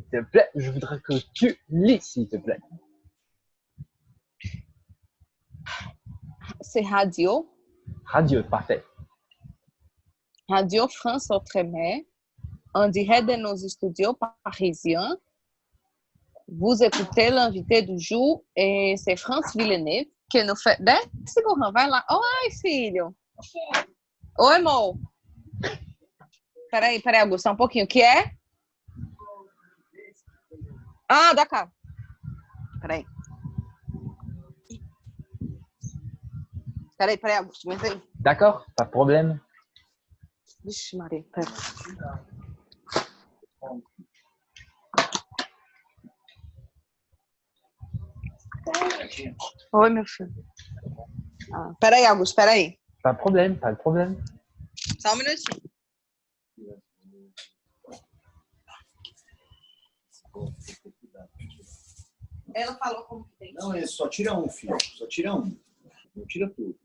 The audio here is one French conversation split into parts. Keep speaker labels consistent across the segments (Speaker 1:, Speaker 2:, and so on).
Speaker 1: te plaît. Je voudrais que tu lis, s'il te plaît.
Speaker 2: C'est radio.
Speaker 1: Radio, parfait.
Speaker 2: Radio France Outre-mer, en direct de nos studios parisiens. Vous écoutez l'invité du jour et c'est France Villeneuve que nous fait... Desce, Gohan, vai lá. Oi, filho. Oi, amor. Peraí, Augusto, só um pouquinho. O que é? Ah, dá cá. Peraí. Peraí, Augusto, vem aí.
Speaker 1: D'accord, pas de problème.
Speaker 2: Vixe, Maria, pera. Oi, meu filho. Ah, peraí, Augusto, peraí.
Speaker 1: Pas de problème, pas de problème.
Speaker 2: Só um minutinho. Ela falou como que tem.
Speaker 3: Não, só tira um, filho. Só tira um. Não tira tudo.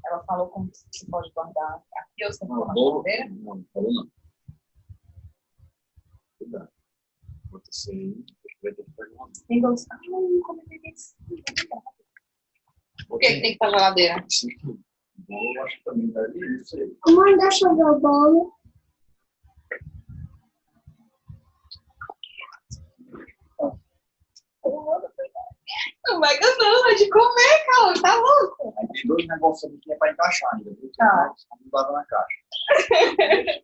Speaker 2: Ela falou como se pode guardar. Aqui eu sempre vou na
Speaker 3: Bolo?
Speaker 2: geladeira.
Speaker 3: Não, falou não. Cuidado. Bota isso aí. Vai ter que pegar uma.
Speaker 2: Tem dois. Como é que Por que tem que estar na geladeira?
Speaker 3: Sim. Bolo eu acho que também daria isso aí.
Speaker 4: Mãe, deixa eu ver o bolo.
Speaker 2: Não vai não, é de comer, cara. Tá louco?
Speaker 3: Aí tem dois negócios aqui que é para encaixar ainda.
Speaker 2: Tá.
Speaker 3: Não dava na caixa.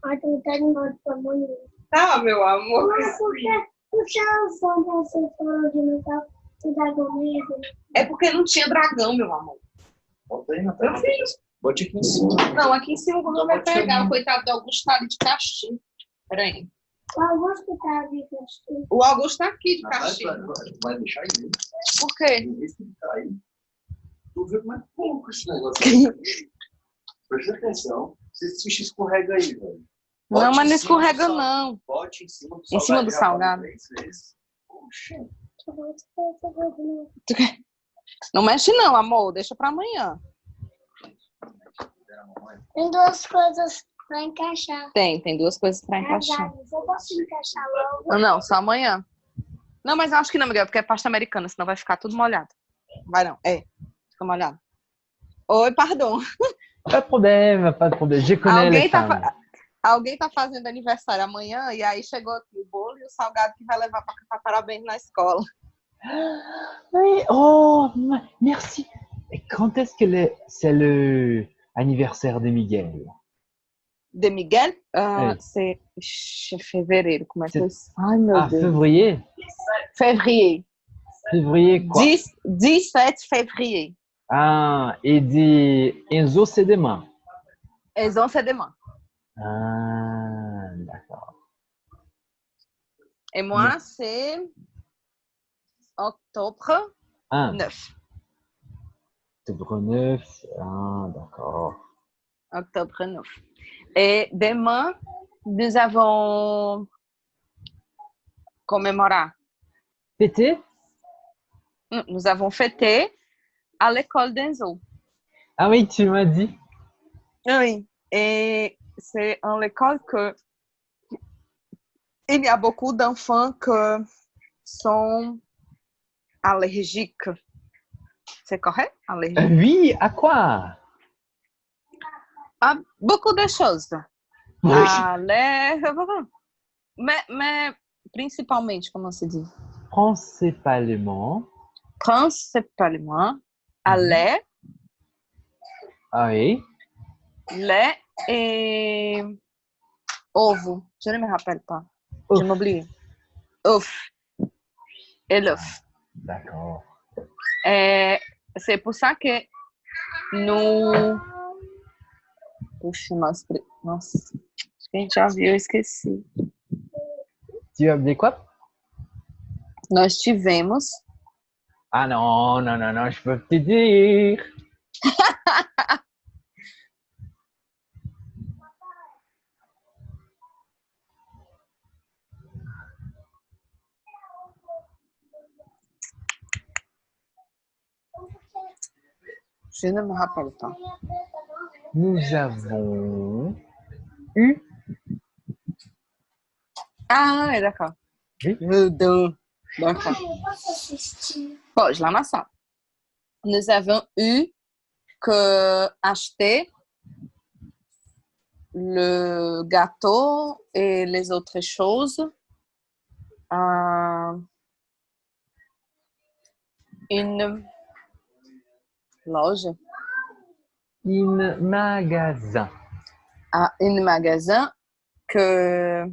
Speaker 4: Ai, tu não tá animado pra amanhã.
Speaker 2: Tá, meu amor.
Speaker 4: Mas por que o chão você falou de Natal e da comida?
Speaker 2: É porque não tinha dragão, meu amor.
Speaker 3: Bota aí na
Speaker 2: Eu
Speaker 3: tela.
Speaker 2: fiz.
Speaker 3: Bote aqui em cima.
Speaker 2: Não, aqui em cima o não vai
Speaker 3: Bota
Speaker 2: pegar.
Speaker 3: aí.
Speaker 2: O coitado do Augusto tá ali de castigo. Peraí.
Speaker 4: O Augusto tá ali, Cristina.
Speaker 2: O Augusto tá aqui de
Speaker 3: Vai
Speaker 2: castigo.
Speaker 3: deixar aí mesmo.
Speaker 2: Por quê?
Speaker 3: Não risco de cair. Tu vê como é pouco esse negócio aqui. Presta atenção. Se escorrega aí, velho.
Speaker 2: Não,
Speaker 3: Bote
Speaker 2: mas não
Speaker 3: em cima do
Speaker 2: escorrega,
Speaker 3: sal-
Speaker 2: não.
Speaker 3: Bote em cima do
Speaker 2: Em cima do
Speaker 3: já falei
Speaker 2: salgado.
Speaker 3: 3 vezes. Poxa.
Speaker 2: Não mexe não, amor. Deixa pra amanhã.
Speaker 4: Tem duas coisas pra encaixar.
Speaker 2: Tem duas coisas pra encaixar.
Speaker 4: Eu posso encaixar logo?
Speaker 2: Não, só amanhã. Não, mas eu acho que não, Miguel, porque é pasta americana, senão vai ficar tudo molhado. Vai não, fica molhado. Oi, pardon.
Speaker 1: Pas de problème, pas de problème. Je connais les femmes.
Speaker 2: Alguém tá fazendo aniversário amanhã e aí chegou aqui o bolo e o salgado que vai levar pra cantar parabéns na escola.
Speaker 1: Oui, oh, merci. Et quand est-ce que c'est le anniversaire de Miguel?
Speaker 2: De Miguel?
Speaker 1: É.
Speaker 2: C'est fevereiro, como é que é isso? Ai, meu
Speaker 1: Ah,
Speaker 2: Deus.
Speaker 1: février?
Speaker 2: Février.
Speaker 1: Février quoi?
Speaker 2: 17 février.
Speaker 1: Ah, et de Enzo, c'est demain.
Speaker 2: Eles vão ser demain.
Speaker 1: Ah, d'accord.
Speaker 2: Et moi, c'est octobre
Speaker 1: Ah,
Speaker 2: 9.
Speaker 1: octobre 9. Ah, d'accord.
Speaker 2: Octobre 9. Et demain, nous avons commémoré.
Speaker 1: Fêté?
Speaker 2: Nous avons fêté à l'école d'Enzo.
Speaker 1: Ah oui, tu m'as dit.
Speaker 2: Oui. Et c'est en l'école que il y a beaucoup d'enfants qui sont allergiques. C'est correct? Allergiques.
Speaker 1: Oui, à quoi?
Speaker 2: À beaucoup de choses.
Speaker 1: Oui.
Speaker 2: À l'air. Mais principalement, comment se dit?
Speaker 1: Principalement.
Speaker 2: Principalement à lait,
Speaker 1: Ah oui.
Speaker 2: lait et ovo. Je ne me rappelle pas.
Speaker 1: Ouf.
Speaker 2: Je m'oublie. Œuf. Et l'œuf.
Speaker 1: D'accord.
Speaker 2: Et c'est pour ça que nous... Puxa, nossa. A gente já viu, eu esqueci.
Speaker 1: Tu as dit quoi?
Speaker 2: Nós tivemos...
Speaker 1: Ah non, non, non, non, je peux te dire.
Speaker 2: Je ne me rappelle pas.
Speaker 1: Nous avons eu
Speaker 2: Ah, ouais, d'accord.
Speaker 1: Oui.
Speaker 2: D'accord.
Speaker 4: eu posso assistir?
Speaker 2: Pode, lá na sala. Nous avons eu que acheter le gâteau et les autres choses à une loja,
Speaker 1: In magasin.
Speaker 2: à un magasin que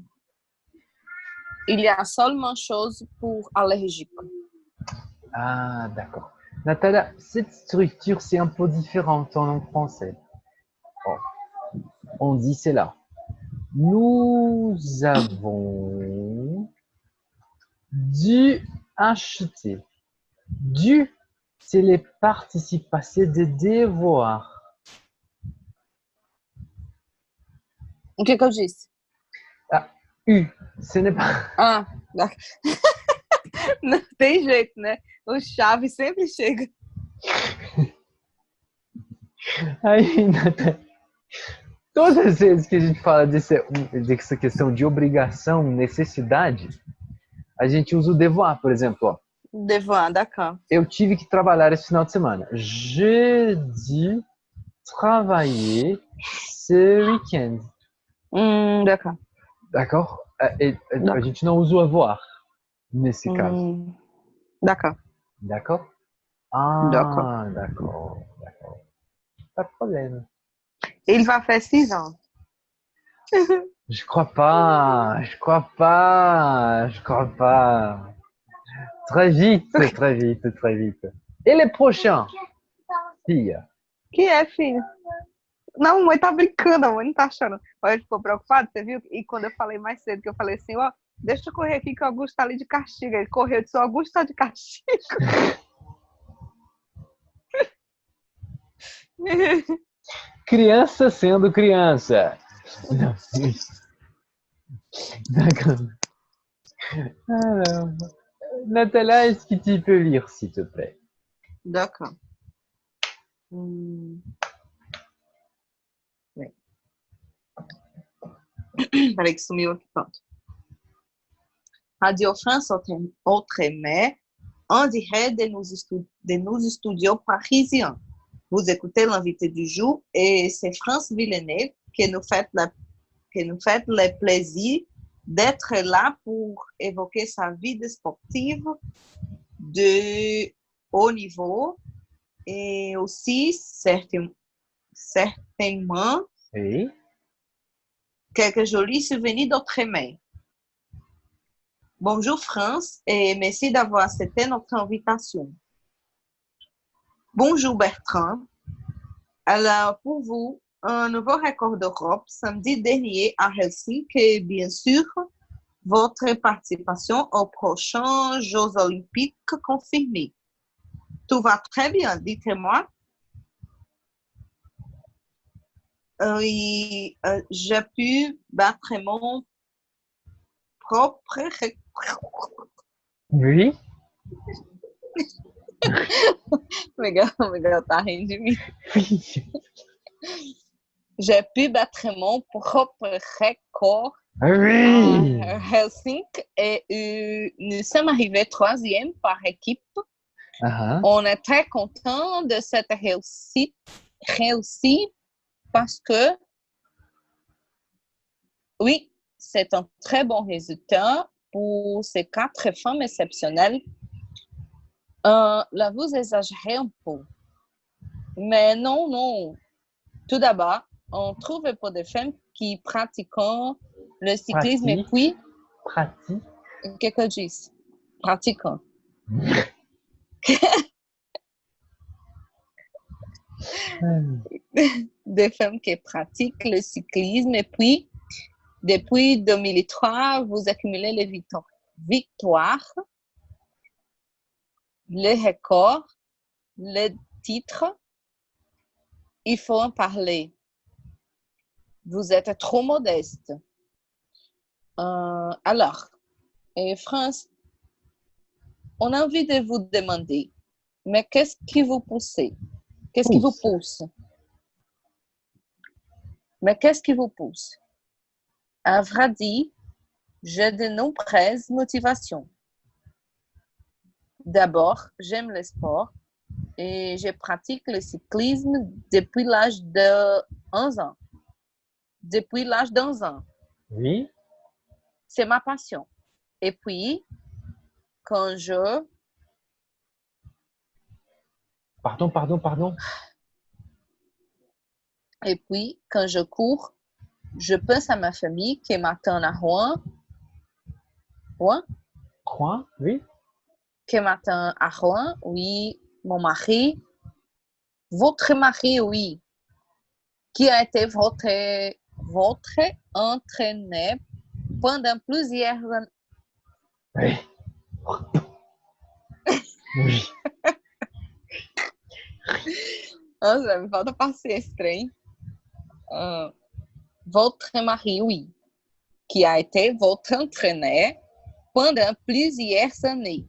Speaker 2: il y a seulement chose pour allergiques.
Speaker 1: Ah, d'accord. Natalia, cette structure, c'est un peu différente en langue française. Oh, on dit cela. Nous avons dû acheter. Dû, c'est les participes passés de devoir.
Speaker 2: O que eu disse?
Speaker 1: Ah, U, ce n'est pas.
Speaker 2: Ah, não tem jeito, né? O chave sempre chega.
Speaker 1: Aí, Natalia. Todas as vezes que a gente fala dessa questão de obrigação, necessidade, a gente usa o devoir, por exemplo. Ó.
Speaker 2: Devoir, d'accord.
Speaker 1: Eu tive que trabalhar esse final de semana. Je dû travailler ce week-end.
Speaker 2: D'accord.
Speaker 1: D'accord? A gente não usa o avoir nesse caso.
Speaker 2: D'accord.
Speaker 1: D'accord?
Speaker 2: D'accord.
Speaker 1: Ah, d'accord. D'accord. Pas de problème.
Speaker 2: Il va faire 6 ans.
Speaker 1: Je crois pas. Je crois pas. Je crois pas. Très vite, très vite, très vite. Et les prochains, filles?
Speaker 2: Que é, filho? Não, mãe tá brincando, a mãe não tá achando. Olha, ele ficou preocupado, você viu? E quando eu falei mais cedo, que eu falei assim, ó, deixa eu correr aqui que o Augusto tá ali de castigo. Ele correu e disse, o Augusto tá de castigo.
Speaker 1: Criança sendo criança. D'accord. Alors, Natalia, est-ce que tu peux lire, s'il te plaît?
Speaker 2: D'accord. Oui. Peraí que sumiu aqui, pronto. Radio France Outre-mer, en direct de nos studios parisiens. Vous écoutez l'invité du jour et c'est France Villeneuve qui nous fait le plaisir d'être là pour évoquer sa vie de sportive de haut niveau et aussi certainement
Speaker 1: Oui.
Speaker 2: quelques jolis souvenirs d'outre-mer. Bonjour France et merci d'avoir accepté notre invitation. Bonjour Bertrand. Alors pour vous, un nouveau record d'Europe samedi dernier à Helsinki et bien sûr votre participation aux prochains Jeux olympiques confirmés. Tout va très bien, dites-moi. J'ai pu battre mon propre
Speaker 1: Oui.
Speaker 2: Miguel tá rindo de mim. J'ai pu battre mon propre record
Speaker 1: Oui.
Speaker 2: à Helsinki et nous sommes arrivés 3e par équipe.
Speaker 1: Uh-huh.
Speaker 2: On est très content de cette réussite parce que, oui, c'est un très bon résultat pour ces 4 femmes exceptionnelles. Là, vous exagérez un peu. Mais non. Tout d'abord, on trouve pas de femmes qui pratiquent le cyclisme et puis...
Speaker 1: Pratique.
Speaker 2: Qu'est-ce que je dis? Pratiquant. Des femmes qui pratiquent le cyclisme et puis, depuis 2003, vous accumulez les victoires, les records, les titres. Il faut en parler. Vous êtes trop modeste. Alors, France, on a envie de vous demander, mais qu'est-ce qui vous pousse? Qu'est-ce qui vous pousse? Mais qu'est-ce qui vous pousse? À vrai dire, J'ai de nombreuses motivations. D'abord, j'aime le sport et je pratique le cyclisme depuis l'âge de 11 ans. Depuis l'âge d'11 ans.
Speaker 1: Oui.
Speaker 2: C'est ma passion. Et puis, quand je...
Speaker 1: Pardon.
Speaker 2: Et puis, quand je cours, je pense à ma famille qui m'attend à Rouen. Rouen?
Speaker 1: Quoi? Oui.
Speaker 2: Qui m'attend à Rouen, oui. Mon mari. Votre mari, oui. Qui a été votre entraîneur pendant plusieurs années.
Speaker 1: Oui. Oui.
Speaker 2: Nossa, me falta paciência, hein? Votre mari, oui. Qui a été votre entraîneur pendant plusieurs années.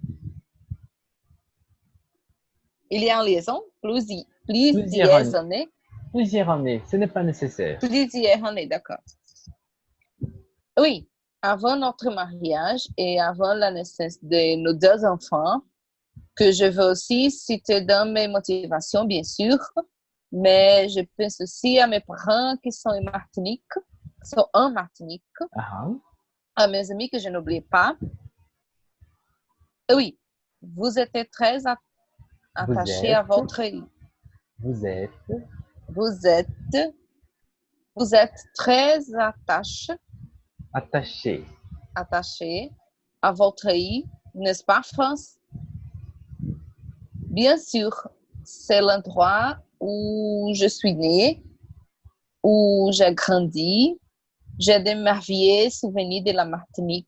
Speaker 2: Il y a une liaison? Plusieurs années.
Speaker 1: Plusieurs années. Ce n'est pas nécessaire.
Speaker 2: Plusieurs années, d'accord. Oui, avant notre mariage et avant la naissance de nos 2 enfants, que je veux aussi citer dans mes motivations, bien sûr, mais je pense aussi à mes parents qui sont en Martinique, à mes amis que je n'oublie pas. Oui, vous êtes très attachés à votre...
Speaker 1: Vous êtes
Speaker 2: très
Speaker 1: attaché
Speaker 2: à votre île, n'est-ce pas, France? Bien sûr, c'est l'endroit où je suis née, où j'ai grandi. J'ai de merveilleux souvenirs de la Martinique.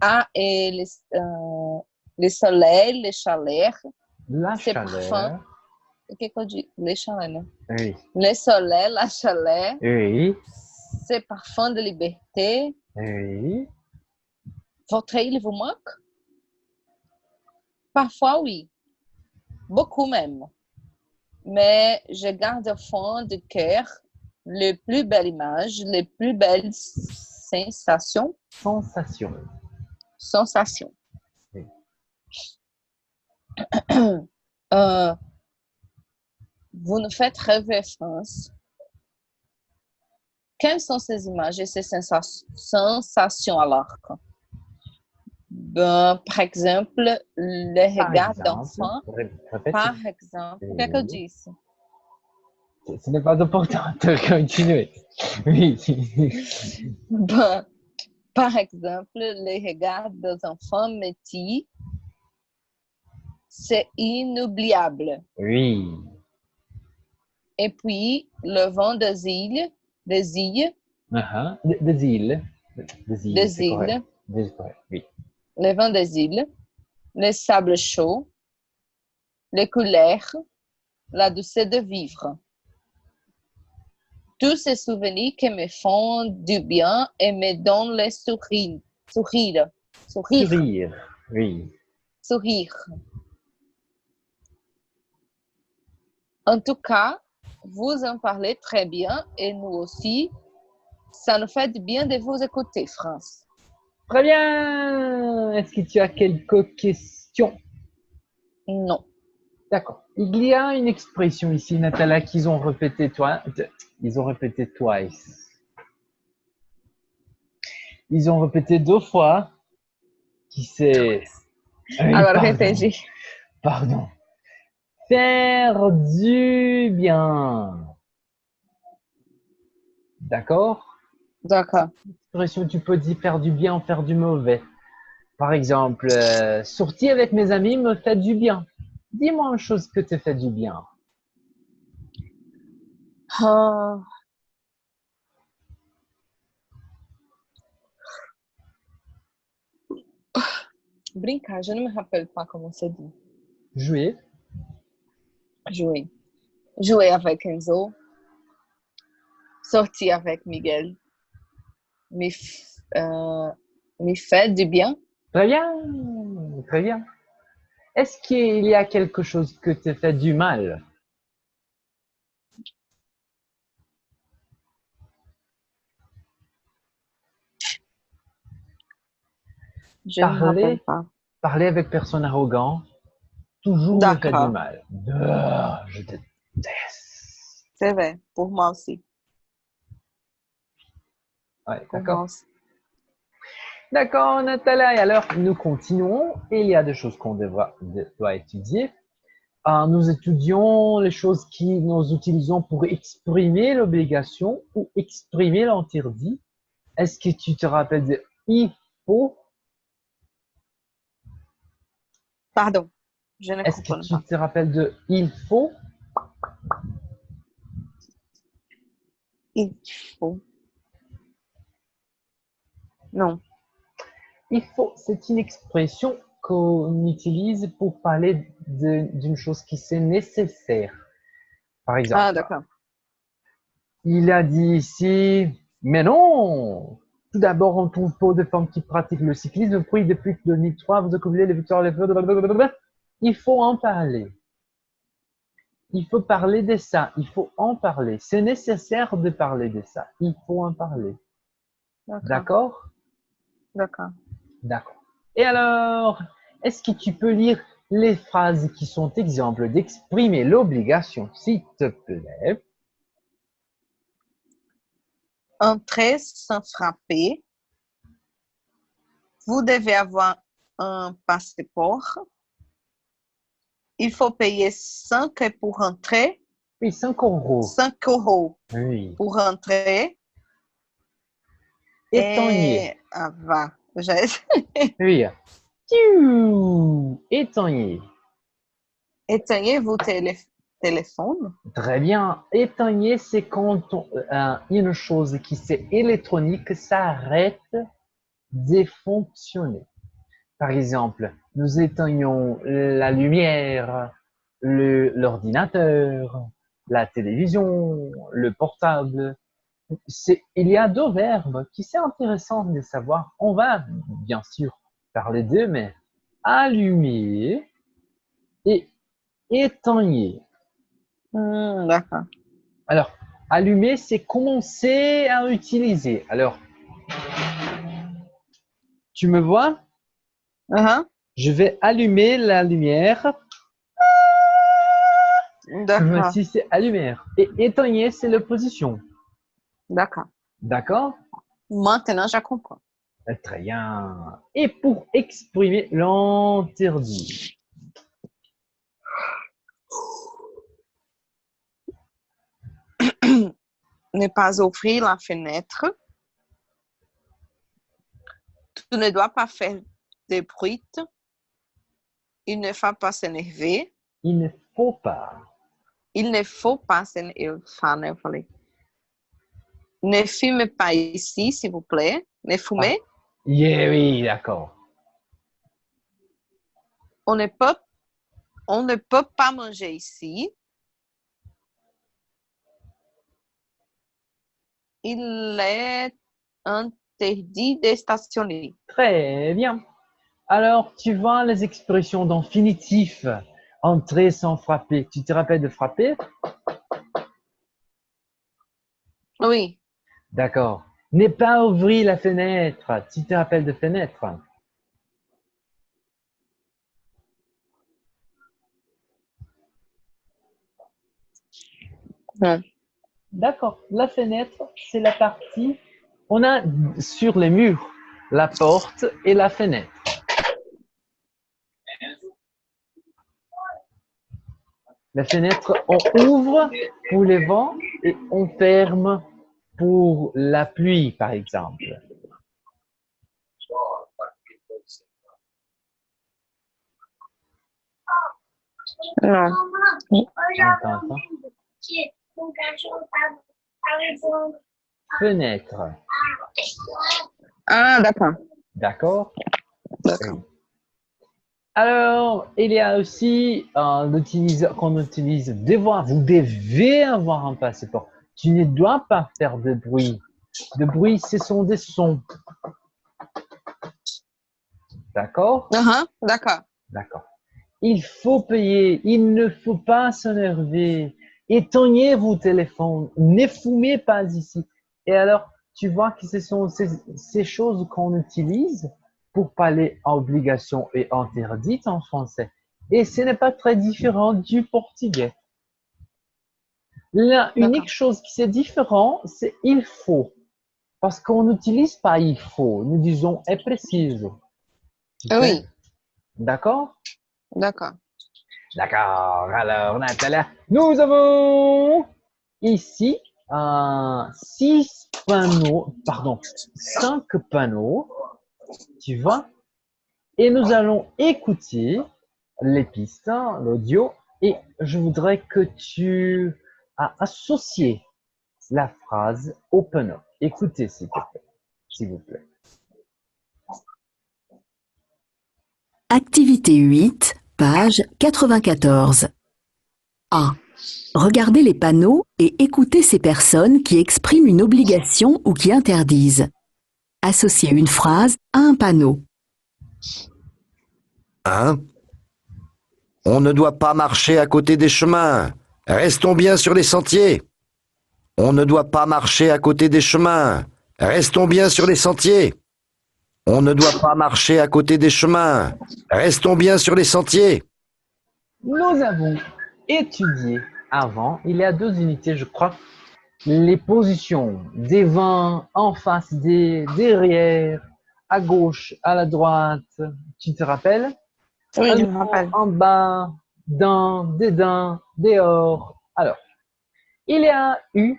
Speaker 2: Ah, et le soleil, les chaleurs,
Speaker 1: la
Speaker 2: c'est
Speaker 1: chaleur.
Speaker 2: parfum. Qu'est-ce que je dis? Les chaleurs.
Speaker 1: Oui.
Speaker 2: Le soleil, la chaleur.
Speaker 1: Oui.
Speaker 2: C'est parfum de liberté.
Speaker 1: Oui.
Speaker 2: Votre île vous manque? Parfois, oui. Beaucoup même. Mais je garde au fond du cœur les plus belles images, les plus belles sensations. Sensations.
Speaker 1: Oui.
Speaker 2: Vous nous faites rêver, France. Quelles sont ces images et ces sensations alors? Ben, par exemple, le regard d'enfant. Par exemple, qu'est-ce que je dis?
Speaker 1: Ce n'est pas important de continuer. Oui.
Speaker 2: Ben, par exemple, le regard des enfants métis, c'est inoubliable.
Speaker 1: Oui.
Speaker 2: Et puis, le vent des îles,
Speaker 1: Des îles. C'est correct. Oui.
Speaker 2: Le vent des îles, les sables chauds, les couleurs, la douceur de vivre. Tous ces souvenirs qui me font du bien et me donnent le sourire. Sourire.
Speaker 1: Oui.
Speaker 2: Sourire. En tout cas, vous en parlez très bien et nous aussi. Ça nous fait du bien de vous écouter, France.
Speaker 1: Très bien. Est-ce que tu as quelques questions?
Speaker 2: Non.
Speaker 1: D'accord. Il y a une expression ici, Nathalie, qu'ils ont répété Ils ont répété twice. Ils ont répété 2 fois. Qui c'est?
Speaker 2: Alors, répétez.
Speaker 1: Pardon. Faire du bien. D'accord?
Speaker 2: D'accord.
Speaker 1: Expression, tu peux dire faire du bien ou faire du mauvais. Par exemple, sortir avec mes amis me fait du bien. Dis-moi une chose que te fait du bien.
Speaker 2: Brincar, je ne me rappelle pas comment c'est dit.
Speaker 1: Jouer.
Speaker 2: Jouer. Jouer avec Enzo. Sortir avec Miguel. Me fait du bien.
Speaker 1: Très bien. Très bien. Est-ce qu'il y a quelque chose que te fait du mal?
Speaker 2: Je ne me rappelle pas.
Speaker 1: Parler avec personne arrogant, toujours me fait du
Speaker 2: D'accord.
Speaker 1: mal. Je déteste.
Speaker 2: C'est vrai, pour moi aussi.
Speaker 1: Ouais,
Speaker 2: Pour moi
Speaker 1: d'accord.
Speaker 2: aussi.
Speaker 1: D'accord, Natalia. Et alors, nous continuons. Il y a des choses qu'on doit étudier. Nous étudions les choses qui nous utilisons pour exprimer l'obligation ou exprimer l'interdit. Est-ce que tu te rappelles de il faut?
Speaker 2: Pardon, je ne
Speaker 1: Est-ce que
Speaker 2: comprends
Speaker 1: tu
Speaker 2: pas.
Speaker 1: te rappelles de il faut?
Speaker 2: Il faut. Non.
Speaker 1: Il faut, c'est une expression qu'on utilise pour parler d'une chose qui c'est nécessaire. Par
Speaker 2: Ah,
Speaker 1: exemple,
Speaker 2: d'accord.
Speaker 1: il a dit ici, mais non! Tout d'abord, on trouve peu de femmes qui pratiquent le cyclisme, puis depuis 2003, vous accumulez les victoires, les feux, blablabla. Il faut en parler. Il faut parler de ça. Il faut en parler. C'est nécessaire de parler de ça. Il faut en parler.
Speaker 2: D'accord.
Speaker 1: D'accord?
Speaker 2: D'accord.
Speaker 1: D'accord. Et alors, est-ce que tu peux lire les phrases qui sont exemples d'exprimer l'obligation, s'il te plaît?
Speaker 2: Entrer sans frapper. Vous devez avoir un passeport. Il faut payer 5 pour entrer.
Speaker 1: Oui, 5 euros.
Speaker 2: 5 €
Speaker 1: Oui.
Speaker 2: pour entrer.
Speaker 1: Étonnier.
Speaker 2: Et ah, va.
Speaker 1: Oui. Étonnier.
Speaker 2: Éteignez vos téléphones.
Speaker 1: Très bien. Étonnier, c'est quand une chose qui c'est électronique s'arrête de fonctionner. Par exemple, nous éteignons la lumière, l'ordinateur, la télévision, le portable. Il y a deux verbes qui c'est intéressant de savoir. On va bien sûr parler d'eux, mais allumer et éteigner.
Speaker 2: D'accord.
Speaker 1: Alors, allumer, c'est commencer à utiliser. Alors, tu me vois? Je vais allumer la lumière.
Speaker 2: D'accord.
Speaker 1: Voici, c'est allumer. Et éteigner, c'est l'opposition.
Speaker 2: D'accord.
Speaker 1: D'accord?
Speaker 2: Maintenant, je comprends.
Speaker 1: Très bien. Et pour exprimer l'interdit.
Speaker 2: Ne pas ouvrir la fenêtre. Tu ne dois pas faire de bruit. Il ne faut pas s'énerver.
Speaker 1: Il ne faut pas.
Speaker 2: Il ne faut pas s'énerver. Ne fumez pas ici, s'il vous plaît. Ne fumez.
Speaker 1: Yeah, oui, d'accord.
Speaker 2: On ne peut pas manger ici. Il est interdit de stationner.
Speaker 1: Très bien. Alors, tu vois les expressions d'infinitif. Entrer sans frapper. Tu te rappelles de frapper?
Speaker 2: Oui.
Speaker 1: D'accord. Ne pas ouvrir la fenêtre. Tu te rappelles de fenêtre?
Speaker 2: Non.
Speaker 1: D'accord. La fenêtre, c'est la partie. On a sur les murs la porte et la fenêtre. La fenêtre, on ouvre pour les vents et on ferme pour la pluie, par exemple.
Speaker 2: Non.
Speaker 1: Attends, attends. Fenêtre.
Speaker 2: Ah, d'accord.
Speaker 1: D'accord?
Speaker 2: D'accord.
Speaker 1: Alors, il y a aussi qu'on utilise devoir. Vous devez avoir un passeport. Tu ne dois pas faire de bruit. De bruit, ce sont des sons. D'accord?
Speaker 2: D'accord.
Speaker 1: D'accord. Il faut payer. Il ne faut pas s'énerver. Éteignez vos téléphones. Ne fumez pas ici. Et alors, tu vois que ce sont ces choses qu'on utilise pour parler obligation et interdite en français. Et ce n'est pas très différent du portugais. La unique chose qui est différente, c'est il faut. Parce qu'on n'utilise pas il faut, nous disons est précise.
Speaker 2: Oui,
Speaker 1: D'accord?
Speaker 2: d'accord.
Speaker 1: D'accord. Alors, Natalia, nous avons ici 5 panneaux, tu vois, et nous allons écouter les pistes, l'audio, et je voudrais que tu associes la phrase au panneau. Écoutez, s'il vous plaît.
Speaker 5: Activité 8, page 94. A. Regardez les panneaux et écoutez ces personnes qui expriment une obligation ou qui interdisent. Associez une phrase à un panneau.
Speaker 6: 1. On ne doit pas marcher à côté des chemins. Restons bien sur les sentiers. On ne doit pas marcher à côté des chemins. Restons bien sur les sentiers. On ne doit pas marcher à côté des chemins. Restons bien sur les sentiers.
Speaker 1: Nous avons étudié avant, il y a 2 unités, je crois, les positions devant, en face, derrière, à gauche, à la droite. Tu te rappelles?
Speaker 2: Oui, je me rappelle.
Speaker 1: En bas, dans, dedans, dehors. Alors, il y a eu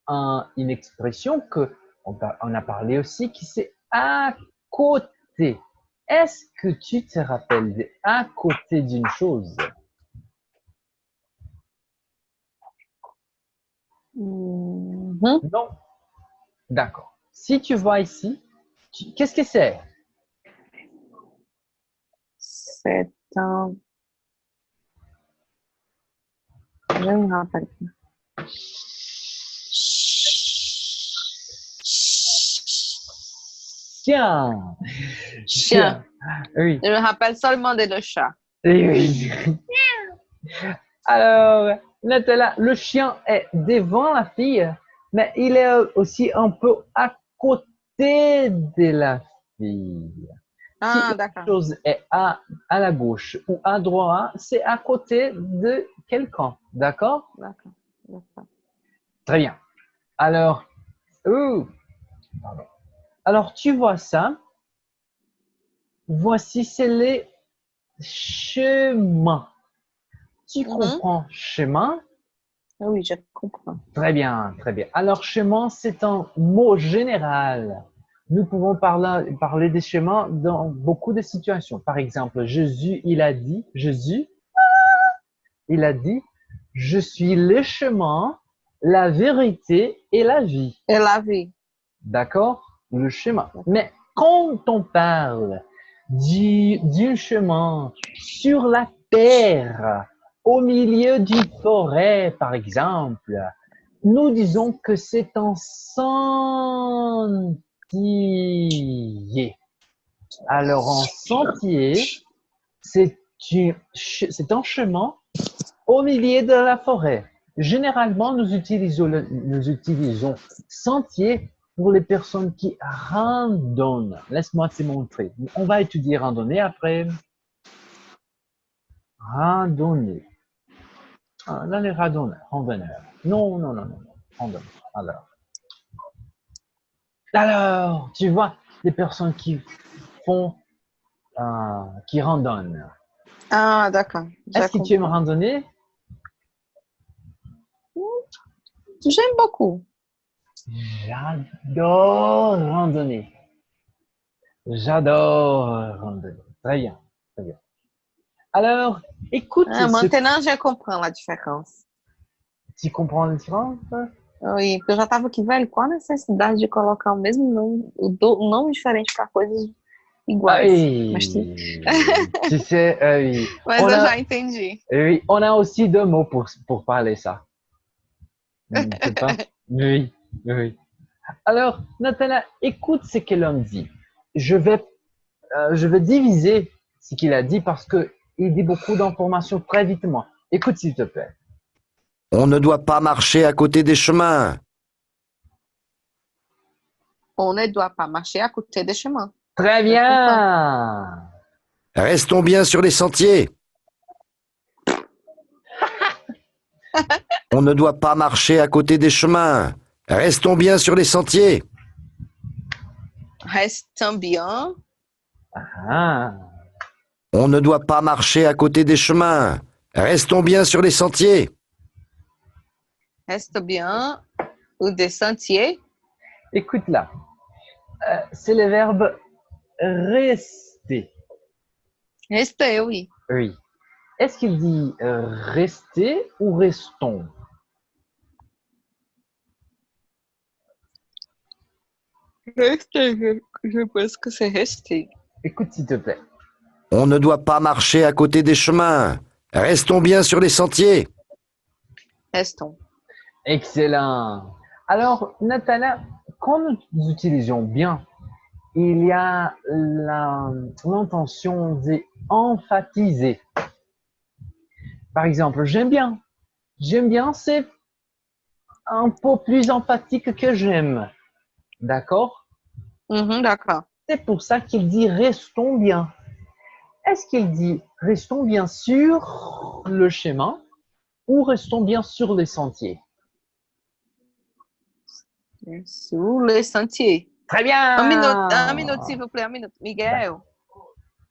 Speaker 1: une expression que on a parlé aussi qui c'est à côté. Est-ce que tu te rappelles de à côté d'une chose?
Speaker 2: Mhm.
Speaker 1: Non. D'accord. Si tu vois ici, qu'est-ce que c'est?
Speaker 2: C'est un... Je me rappelle.
Speaker 1: Chien.
Speaker 2: Chien.
Speaker 1: Oui.
Speaker 2: Je me rappelle seulement de le chat.
Speaker 1: Oui. Alors, Natalia, le chien est devant la fille, mais il est aussi un peu à côté de la fille. Si
Speaker 2: Ah,
Speaker 1: une
Speaker 2: d'accord.
Speaker 1: chose est à la gauche ou à droite, c'est à côté de quelqu'un. D'accord?
Speaker 2: D'accord. D'accord.
Speaker 1: Très bien. Alors, pardon. Alors, tu vois ça. Voici, c'est les chemins. Tu comprends chemin?
Speaker 2: Oui, je comprends.
Speaker 1: Très bien, très bien. Alors, chemin, c'est un mot général. Nous pouvons parler des chemins dans beaucoup de situations. Par exemple, Jésus, il a dit, je suis le chemin, la vérité et la vie.
Speaker 2: Et la vie.
Speaker 1: D'accord? Le chemin. Mais quand on parle d'un chemin sur la terre, au milieu d'une forêt, par exemple, nous disons que c'est un sentier. Alors, un sentier, c'est un chemin au milieu de la forêt. Généralement, nous utilisons sentier pour les personnes qui randonnent. Laisse-moi te montrer. On va étudier randonnée après. Randonnée. Là, les randonneurs. Non. Randonneurs. Alors, tu vois, les personnes qui qui randonnent.
Speaker 2: Ah, d'accord.
Speaker 1: Est-ce que tu aimes randonner?
Speaker 2: J'aime beaucoup.
Speaker 1: J'adore randonner. Très bien, très bien. Alors, écoute,
Speaker 2: Maintenant, je comprends la différença.
Speaker 1: Tu comprends la différence?
Speaker 2: Oui, porque eu já estava aqui, velho, qual a necessidade de colocar o mesmo nome, o nome diferente para coisas iguais? Mas,
Speaker 1: Tu sais, oui.
Speaker 2: mas eu já entendi.
Speaker 1: Oui, on a aussi 2 mots pour parler ça. C'est pas? Oui. Alors, Nathalie, écoute ce que l'homme dit. Je vais diviser ce qu'il a dit parce que il dit beaucoup d'informations très vitement. Écoute, s'il te plaît.
Speaker 6: On ne doit pas marcher à côté des chemins.
Speaker 2: On ne doit pas marcher à côté des chemins.
Speaker 1: Très bien.
Speaker 6: Restons bien sur les sentiers. On ne doit pas marcher à côté des chemins. Restons bien sur les sentiers.
Speaker 2: Restons bien.
Speaker 1: Ah.
Speaker 6: On ne doit pas marcher à côté des chemins. Restons bien sur les sentiers.
Speaker 2: Reste bien. Ou des sentiers.
Speaker 1: Écoute là. C'est le verbe rester.
Speaker 2: Restez, oui.
Speaker 1: Oui. Est-ce qu'il dit rester ou restons?
Speaker 2: Restez, je pense que c'est rester.
Speaker 1: Écoute s'il te plaît.
Speaker 6: On ne doit pas marcher à côté des chemins. Restons bien sur les sentiers.
Speaker 2: Restons.
Speaker 1: Excellent. Alors, Nathalie, quand nous utilisons bien, il y a l'intention d'emphatiser. Par exemple, j'aime bien. J'aime bien, c'est un peu plus emphatique que j'aime. D'accord?
Speaker 2: D'accord.
Speaker 1: C'est pour ça qu'il dit restons bien. Est-ce qu'il dit restons bien sur le chemin ou restons bien sur les sentiers?
Speaker 2: Sur les sentiers.
Speaker 1: Très bien!
Speaker 2: Un minuto, s'il vous plaît, un minuto. Miguel,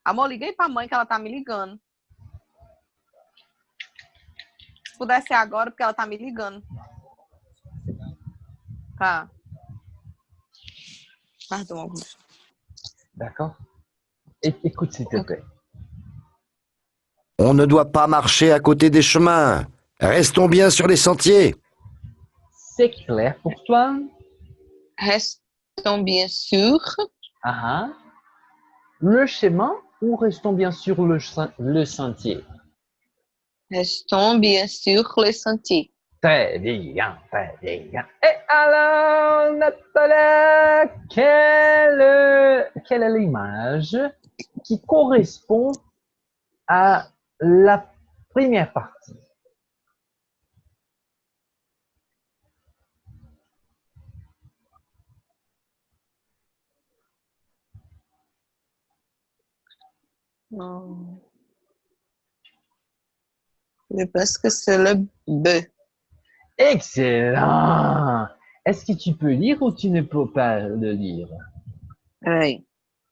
Speaker 2: amor, liguei pra mãe que ela tá me ligando. Se pudesse ser agora, porque ela tá me ligando. Tá. Pardon, Augusto.
Speaker 1: D'accord. Écoute s'il te plaît.
Speaker 6: On ne doit pas marcher à côté des chemins. Restons bien sur les sentiers.
Speaker 1: C'est clair pour toi?
Speaker 2: Restons bien sûr.
Speaker 1: Ah, le chemin ou restons bien sur le sentier?
Speaker 2: Restons bien sûr les sentiers.
Speaker 1: Très bien, très bien. Et alors, Nathalie, quelle est l'image qui correspond à la première partie?
Speaker 2: Je pense que c'est le B.
Speaker 1: Excellent! Est-ce que tu peux lire ou tu ne peux pas le lire?
Speaker 2: Oui.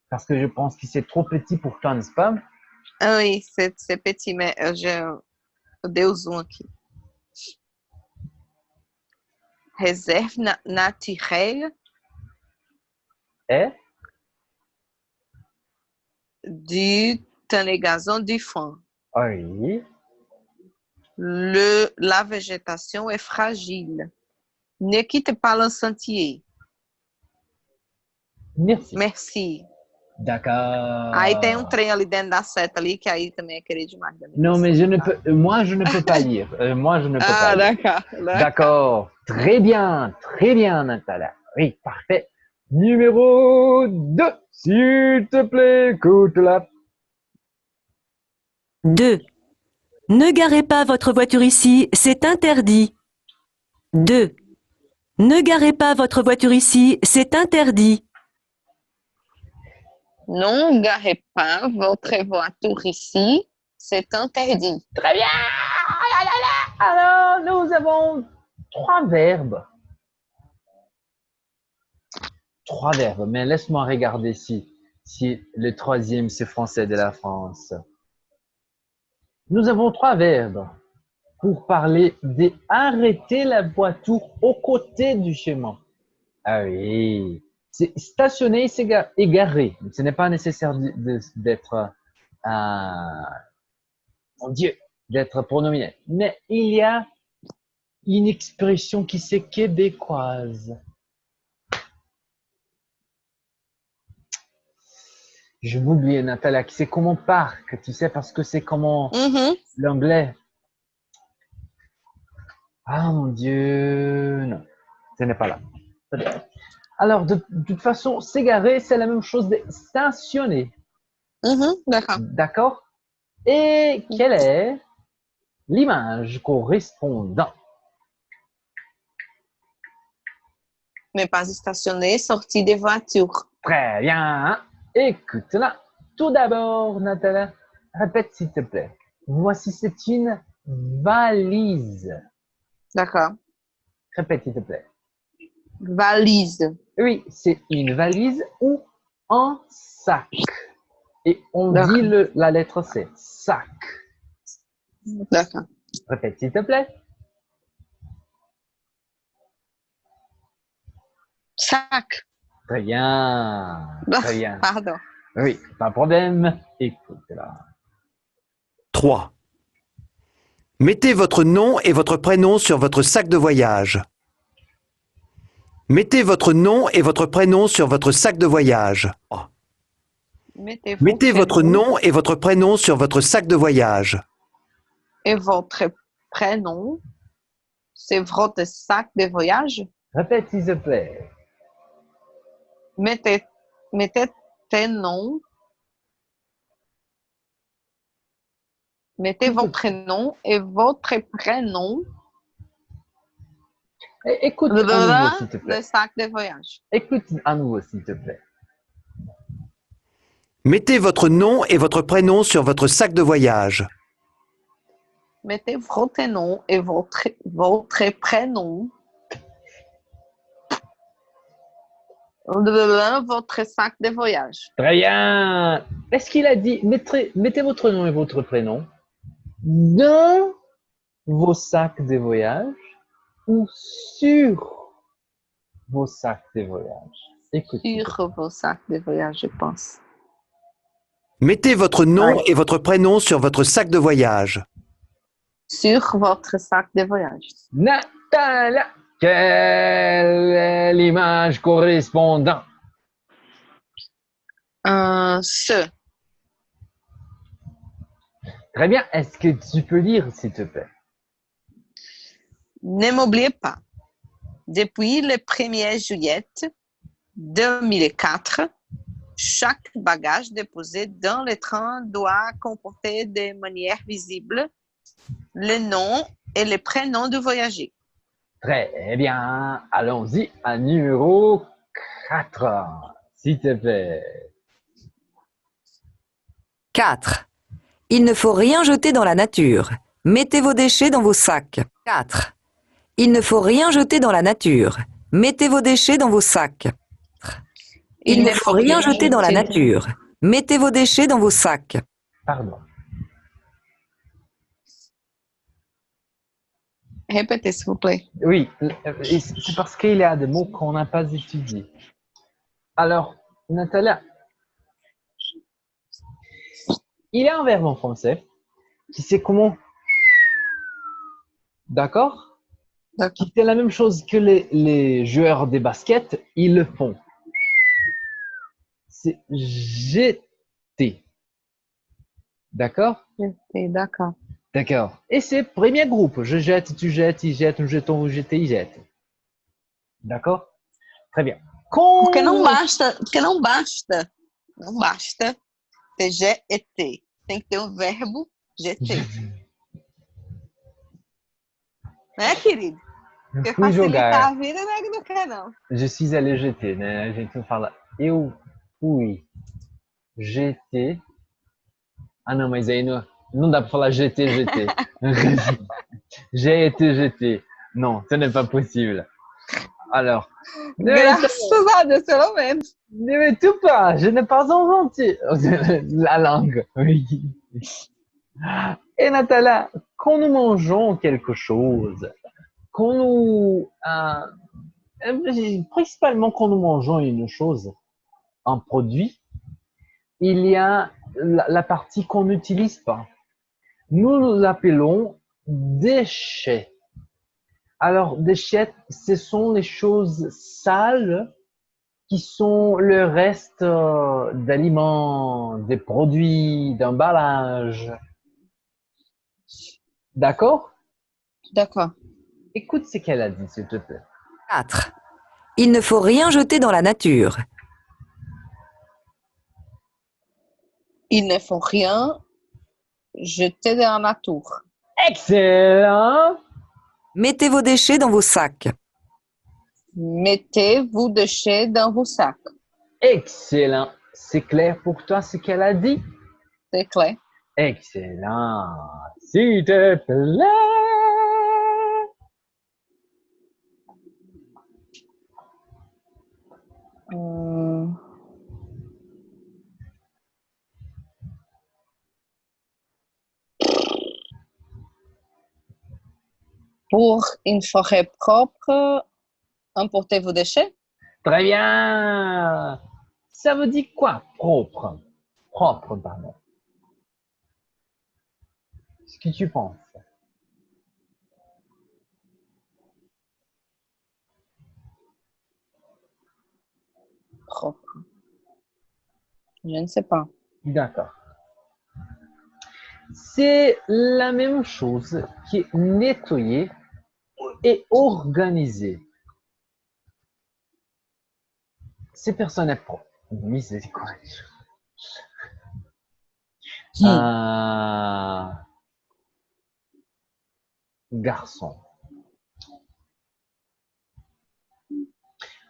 Speaker 1: Parce que je pense que c'est trop petit pour toi, n'est-ce pas?
Speaker 2: Ah oui, c'est petit, mais eu dei o zoom aqui. Réserve naturelle
Speaker 1: Et
Speaker 2: du Tanégason du fond.
Speaker 1: oui.
Speaker 2: La végétation est fragile. Ne quitte pas le sentier.
Speaker 1: Merci.
Speaker 2: Merci.
Speaker 1: D'accord.
Speaker 2: Aí tem trem ali dentro da seta ali, que aí também é querer demais.
Speaker 1: Non, mais moi, je ne peux pas lire. Moi, je ne peux pas lire. D'accord. Très bien, Nathalie. Oui, parfait. Numéro 2, s'il te plaît, écoute-la.
Speaker 5: 2. Ne garez pas votre voiture ici, c'est interdit. 2. Ne garez pas votre voiture ici, c'est interdit.
Speaker 2: Non garez pas votre voiture ici, c'est interdit.
Speaker 1: Très bien. Alors, nous avons 3 verbes. 3 verbes, mais laisse-moi regarder si le troisième, c'est français de la France. Nous avons 3 verbes pour parler d'arrêter la voiture aux côtés du chemin. Ah oui, c'est stationner, c'est égarer. Ce n'est pas nécessaire d'être, mon Dieu, d'être pronominal. Mais il y a une expression qui c'est québécoise. Je m'oublie, Nathalie, c'est comme on parc, tu sais, parce que c'est comme l'anglais. Ah mon Dieu, non, ce n'est pas là. Alors, de toute façon, s'égarer, c'est la même chose de stationner.
Speaker 2: D'accord.
Speaker 1: D'accord? Et quelle est l'image correspondante?
Speaker 2: Ne pas stationner, sortir des voitures.
Speaker 1: Très bien. Écoute-la. Tout d'abord, Nathalie, répète s'il te plaît. Voici, c'est une valise.
Speaker 2: D'accord.
Speaker 1: Répète s'il te plaît.
Speaker 2: Valise.
Speaker 1: Oui, c'est une valise ou un sac. Et on
Speaker 2: D'accord.
Speaker 1: dit la lettre C. Sac.
Speaker 2: D'accord.
Speaker 1: Répète s'il te plaît.
Speaker 2: Sac.
Speaker 1: Très bien. Très bien.
Speaker 2: Pardon.
Speaker 1: Oui, pas de problème. Écoute-la.
Speaker 6: 3. Mettez votre nom et votre prénom sur votre sac de voyage. Mettez votre nom et votre prénom sur votre sac de voyage. Mettez votre nom et votre prénom sur votre sac de voyage.
Speaker 2: Et votre prénom, c'est votre sac de voyage.
Speaker 1: Répète s'il te plaît.
Speaker 2: Mettez tes noms. Mettez votre nom et votre prénom
Speaker 1: Écoute à nouveau,
Speaker 2: dans
Speaker 1: s'il te
Speaker 2: le
Speaker 1: plaît.
Speaker 2: sac de voyage.
Speaker 1: Écoute à nouveau, s'il te plaît.
Speaker 6: Mettez votre nom et votre prénom sur votre sac de voyage.
Speaker 2: Mettez votre nom et votre prénom dans votre sac de voyage.
Speaker 1: Très bien. Est-ce qu'il a dit mettez votre nom et votre prénom dans vos sacs de voyage ou sur vos sacs de voyage? Écoute.
Speaker 2: Sur vos sacs de voyage, je pense.
Speaker 6: Mettez votre nom
Speaker 1: Ouais.
Speaker 6: et votre prénom sur votre sac de voyage.
Speaker 2: Sur votre sac de voyage.
Speaker 1: Nathalie, quelle est l'image correspondante?
Speaker 2: Ce.
Speaker 1: Très bien. Est-ce que tu peux lire, s'il te plaît?
Speaker 2: Ne m'oubliez pas, depuis le 1er juillet 2004, chaque bagage déposé dans le train doit comporter de manière visible le nom et le prénom du voyageur.
Speaker 1: Très bien. Allons-y à numéro 4, s'il te plaît.
Speaker 5: 4. Il ne faut rien jeter dans la nature. Mettez vos déchets dans vos sacs. 4. Il ne faut rien jeter dans la nature. Mettez vos déchets dans vos sacs. Il ne faut rien jeter dans la nature. Mettez vos déchets dans vos sacs.
Speaker 1: Pardon.
Speaker 2: Répétez, s'il vous plaît.
Speaker 1: Oui, c'est parce qu'il y a des mots qu'on n'a pas étudiés. Alors, Nathalie, il y a un verbe en français qui sait comment. D'accord?
Speaker 2: D'accord.
Speaker 1: Qui fait la même chose que les joueurs des baskets, ils le font. C'est jeter. D'accord?
Speaker 2: D'accord.
Speaker 1: D'accord. Et c'est premier groupe. Je jette, tu jettes, il jette, nous jetons, vous jetez, il jette. D'accord? Très bien.
Speaker 2: Porque não basta ter GET. Tem que ter um verbo GT. Né, querido? Porque
Speaker 1: Fui
Speaker 2: facilitar
Speaker 1: jogar.
Speaker 2: a vida não quer, não.
Speaker 1: Je suis allé jeter, né? A gente não fala eu fui jeter. Ah não, mas aí não dá para falar GT. J'ai été jeté. Non, ce n'est pas possible. Alors,
Speaker 2: Graças a Deus, pelo menos.
Speaker 1: ne m'étouffe pas, je n'ai pas inventé la langue. Oui. Et Nathalie, quand nous mangeons quelque chose, quand nous, principalement quand nous mangeons une chose, un produit, il y a la partie qu'on n'utilise pas. Nous l'appelons déchets. Alors, déchets, ce sont les choses sales qui sont le reste d'aliments, des produits, d'emballage. D'accord?
Speaker 2: D'accord.
Speaker 1: Écoute ce qu'elle a dit, s'il te plaît.
Speaker 5: 4. Il ne faut rien jeter dans la nature.
Speaker 2: Il ne faut rien jeter dans la nature.
Speaker 1: Excellent!
Speaker 5: Mettez vos déchets dans vos sacs.
Speaker 2: Mettez vos déchets dans vos sacs.
Speaker 1: Excellent! C'est clair pour toi ce qu'elle a dit?
Speaker 2: C'est clair.
Speaker 1: Excellent. S'il te plaît.
Speaker 2: Euh, Pour une forêt propre, emportez vos déchets.
Speaker 1: Très bien. Ça veut dire quoi, propre? Propre, pardon. Ce que tu penses?
Speaker 2: Propre. Je ne sais pas.
Speaker 1: D'accord. C'est la même chose qui nettoyer et organiser. Ces personnes est propre. Miséricorde. Un garçon.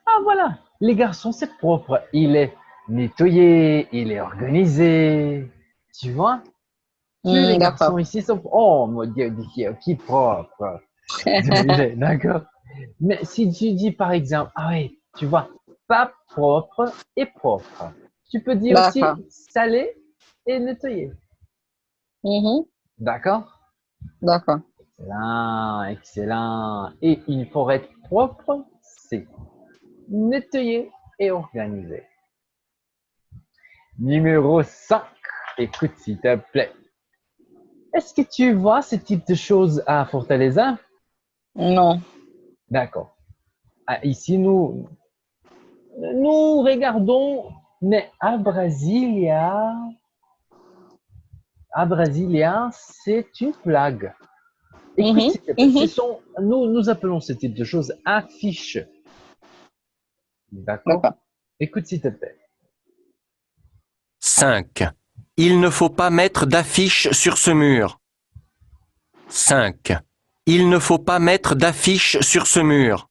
Speaker 1: Ah voilà, les garçons, c'est propre. Il est nettoyé, il est organisé. Tu vois? Tous les
Speaker 2: D'accord.
Speaker 1: garçons ici sont... Oh mon Dieu, qui propre. D'accord? Mais si tu dis par exemple, ah oui, tu vois, pas propre et propre. Tu peux dire
Speaker 2: D'accord.
Speaker 1: aussi salé et nettoyé.
Speaker 2: Mhm.
Speaker 1: D'accord?
Speaker 2: D'accord.
Speaker 1: Excellent, excellent. Et une forêt propre, c'est nettoyer et organiser. Numéro 5. Écoute, s'il te plaît. Est-ce que tu vois ce type de choses à Fortaleza?
Speaker 2: Non.
Speaker 1: D'accord. Ah, ici, nous regardons, mais à Brasilia, c'est une blague. Écoute,
Speaker 2: Mhm.
Speaker 1: s'il te plaît,
Speaker 2: Mhm.
Speaker 1: nous appelons ce type de choses affiches. D'accord?
Speaker 2: D'accord.
Speaker 1: Écoute, s'il te plaît.
Speaker 7: 5. Il ne faut pas mettre d'affiche sur ce mur. 5. Il ne faut pas mettre d'affiche sur ce mur.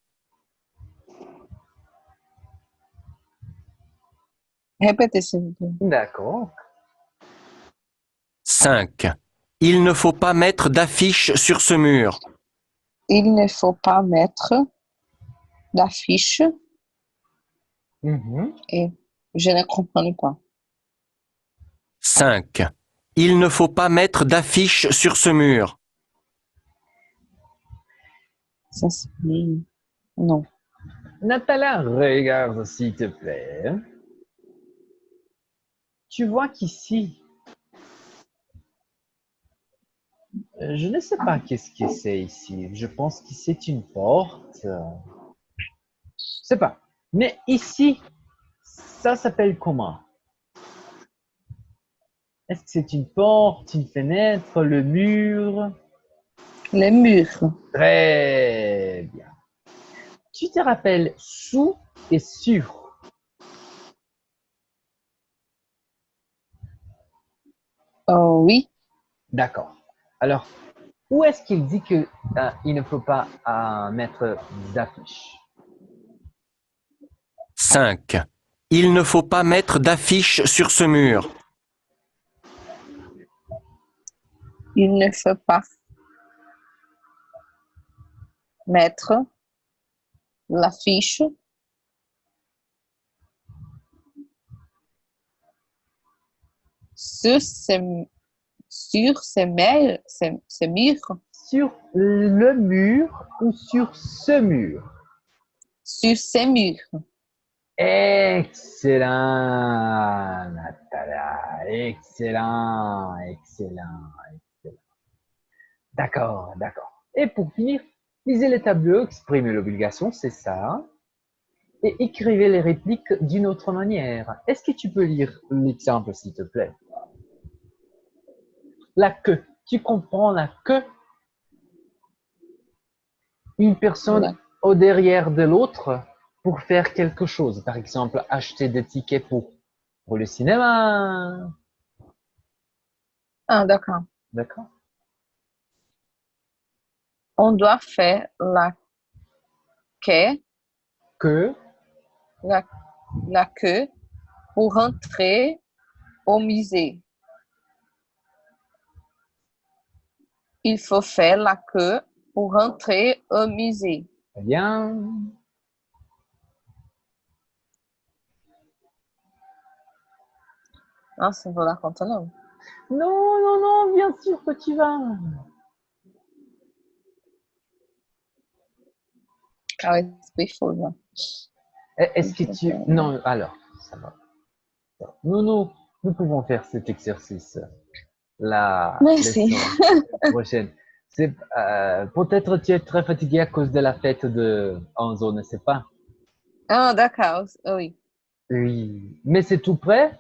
Speaker 2: Répétez, s'il vous plaît.
Speaker 1: D'accord.
Speaker 7: 5. Il ne faut pas mettre d'affiche sur ce mur.
Speaker 2: Il ne faut pas mettre d'affiche
Speaker 1: Mhm.
Speaker 2: et je ne comprends pas.
Speaker 7: 5. Il ne faut pas mettre d'affiche sur ce mur.
Speaker 2: Ça, c'est... Non.
Speaker 1: Nathalie, regarde, s'il te plaît. Tu vois qu'ici, je ne sais pas qu'est-ce que c'est ici. Je pense que c'est une porte. Je sais pas. Mais ici, ça s'appelle comment? Est-ce que c'est une porte, une fenêtre, le mur?
Speaker 2: Les murs.
Speaker 1: Très bien. Tu te rappelles sous et sur?
Speaker 2: Oh oui.
Speaker 1: D'accord. Alors, où est-ce qu'il dit que il ne faut pas mettre d'affiche?
Speaker 7: 5. Il ne faut pas mettre d'affiche sur ce mur.
Speaker 2: Il ne faut pas mettre l'affiche sur ces murs, ces murs,
Speaker 1: Sur le mur ou sur ce mur?
Speaker 2: sur ces murs.
Speaker 1: Excellent, Natalia. Excellent, excellent, excellent. D'accord, d'accord. Et pour finir, lisez les tableaux, exprimez l'obligation, c'est ça. Et écrivez les répliques d'une autre manière. Est-ce que tu peux lire l'exemple, s'il te plaît? La queue. Tu comprends la queue? Une personne au derrière de l'autre pour faire quelque chose. Par exemple, acheter des tickets pour le cinéma.
Speaker 2: Ah, d'accord.
Speaker 1: D'accord?
Speaker 2: On doit faire queue,
Speaker 1: Que,
Speaker 2: la, la queue pour entrer au musée. Il faut faire la queue pour entrer au musée.
Speaker 1: Très bien.
Speaker 2: Nossa, não vou dar conta, não.
Speaker 1: Non, non, non, bien sûr que tu vas.
Speaker 2: Cara, espefosa.
Speaker 1: Est-ce que tu... Non, alors, ça va. Nous pouvons faire cet exercice la
Speaker 2: Merci.
Speaker 1: leçon prochaine. C'est, peut-être tu es très fatigué à cause de la fête de Anzo, ne sais pas?
Speaker 2: Ah, d'accord, oui.
Speaker 1: Oui. Mais c'est tout près?